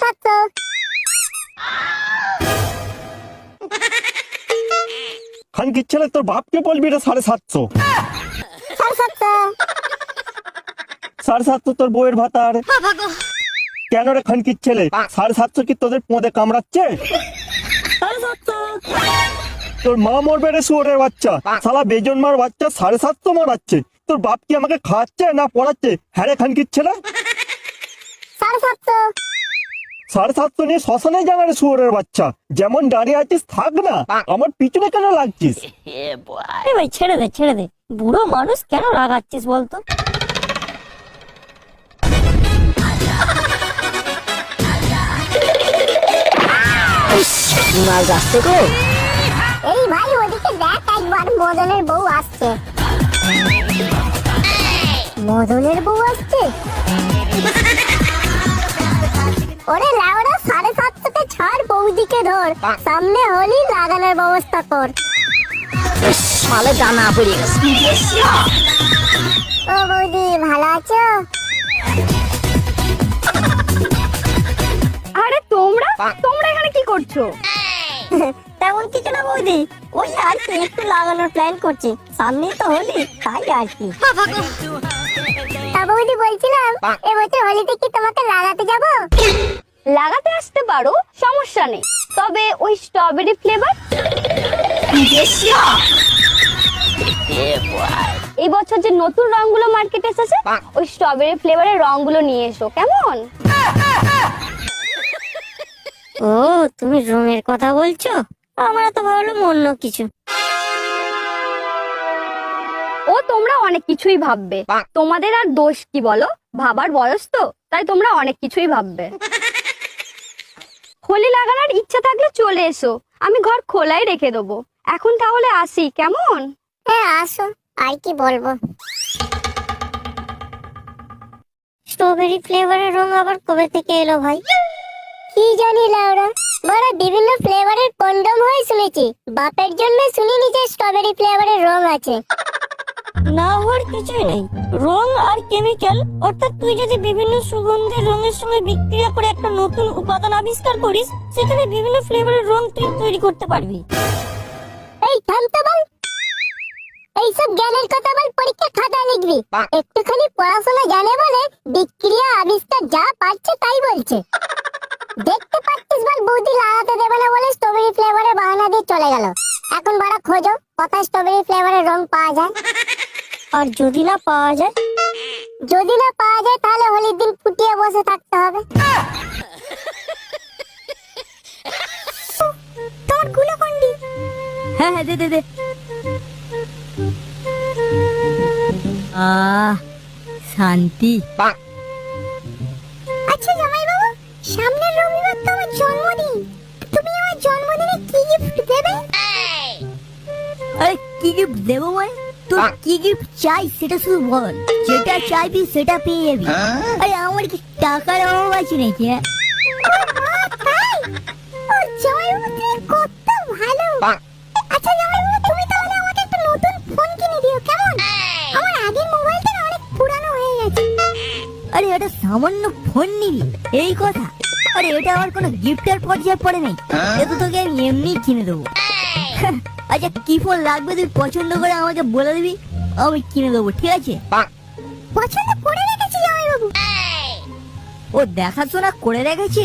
750। খানকির ছেলে, তোর বাপকে বলবি এটা 750। 750। 750 তোর বউয়ের ভাতার। কেন রে খানকির ছেলে, 750 কি তোদের পোঁদে কামড়াচ্ছে? 750। তোর মা মরবে রে শুয়োরের বাচ্চা, শালা বেজন মার বাচ্চা 750 মরাচ্ছে। তোর বাপ কি আমাকে খাওয়াচ্ছে না পড়াচ্ছে? হ্যাঁ রে খানকির ছেলে। 750। 750 নিয়ে শ্মশানে যাবে রে শুয়োরের বাচ্চা। যেমন দাঁড়িয়ে আছিস থাক না, আমার পিছনে কেন লাগছিস? আরে ভাই ছেড়ে দে ছেড়ে দে, বুড়ো মানুষ কেন রাগাচ্ছিস বলতো? মাল যাচ্ছে গো। এই ভাই ওদিকে দেখ একবার, মদনের বউ আসছে। মদনের বউ আসছে? ওরে লাউড়া 750 ছাড়, বৌদিকে ধর, সামনে হলি লাগানোর ব্যবস্থা কর। শালে জানা পড়ে গেছে। ও বৌদি ভালো আছো? আরে তোমরা তোমরা এখানে কি করছো? তেমন কিছু না বৌদি, ওই আর কি একটু লাগানোর প্ল্যান করছি, সামনে তো হলি তাই আর কি। তা বৌদি বলছিলাম, এবছর হোলিতে কি তোমাকে লাগাতে যাব? লাগাতে আসতে পারো, সমস্যা নেই, তবে ওই স্ট্রবেরি ফ্লেভার। এই বছর যে নতুন রংগুলো মার্কেটে এসেছে, ওই স্ট্রবেরি ফ্লেভারের রংগুলো নিয়ে এসো, কেমন? ও তুমি রঙের কথা বলছো, আমরা তো ভাবলাম অন্য কিছু। ও তোমরা অনেক কিছুই ভাববে, তোমাদের আর দোষ কি বলো, ভাবার বয়স তো, তাই তোমরা অনেক কিছুই ভাববে। হোলি লাগানোর ইচ্ছা থাকলে চলে এসো, আমি ঘর খোলাই রেখে দেবো। এখন তাহলে আসি, কেমন? হ্যাঁ আসো, আর কি বলবো। স্ট্রবেরি ফ্লেভারের রং আবার কবে থেকে এলো ভাই? কি জানি লাউরা, বড় বিভিন্ন ফ্লেভারের কন্ডম হয় শুনেছি, বাপের জন্য শুনিনি যে স্ট্রবেরি ফ্লেভারের রং আছে। না হওয়ার কিছুই নেই, রং আর কেমিক্যাল, অর্থাৎ তুই যদি বিভিন্ন সুগন্ধের রঙের সঙ্গে বিক্রিয়া করে একটা নতুন উপাদান আবিষ্কার করিস, সেখানে বিভিন্ন ফ্লেভারের রং তুই তৈরি করতে পারবি। এই থাম তো বল, এইসব জ্ঞানের কথা বল, পরীক্ষা খাতা লিখবি। একটুখানি পড়াশোনা জানে বলে বিক্রিয়া আবিষ্কার যা পারছে তাই বলছে। দেখতে পাচ্ছিস বল, বৌদি লাগাতে দেবে না বলে স্ট্রবেরি ফ্লেভারের বাহানা দিয়ে চলে গেল। এখন বড় খোঁজো কোথায় স্ট্রবেরি ফ্লেভারের রং পাওয়া যায়। আর যদি না পাওয়া যায়, তাহলে হোলির দিন ফুটিয়ে বসে থাকতে হবে। তোর গুলোকন্ডি। হ্যাঁ হ্যাঁ দে দে দে। শান্তি। আচ্ছা জামাই বাবু, সামনের রবিবার তো আমার জন্মদিন, তুমি আমার জন্মদিনে কি গিফট দেবে? আরে কি গিফট দেবো মানে? তোর কি গিফট চাই সেটা শুধু বল, যেটা চাইবি সেটা পেয়ে যাবি। আরে আমার কি টাকার অভাব আছে নাকি? তাই? ও জামাই বাবু তুমি কত ভালো। আচ্ছা জামাই বাবু, তুমি তাহলে আমাকে একটা নতুন ফোন কিনে দিও, কেমন? আমার আগের মোবাইলটা অনেক পুরানো হয়ে গেছে। আরে এটা সামান্য ফোন নিবি, এই কথা? আরে এটা আমার কোনো গিফটের পর্যায়ে পড়ে নাই, এটা তোকে আমি এমনি কিনে দেবো। আচ্ছা কি ফোন লাগবে তুই পছন্দ করে আমাকে বলে দিবি, আমি কিনে দেবো, ঠিক আছে? পছন্দ করে রেখেছি জামাই বাবু। ও দেখাশোনা করে রেখেছে?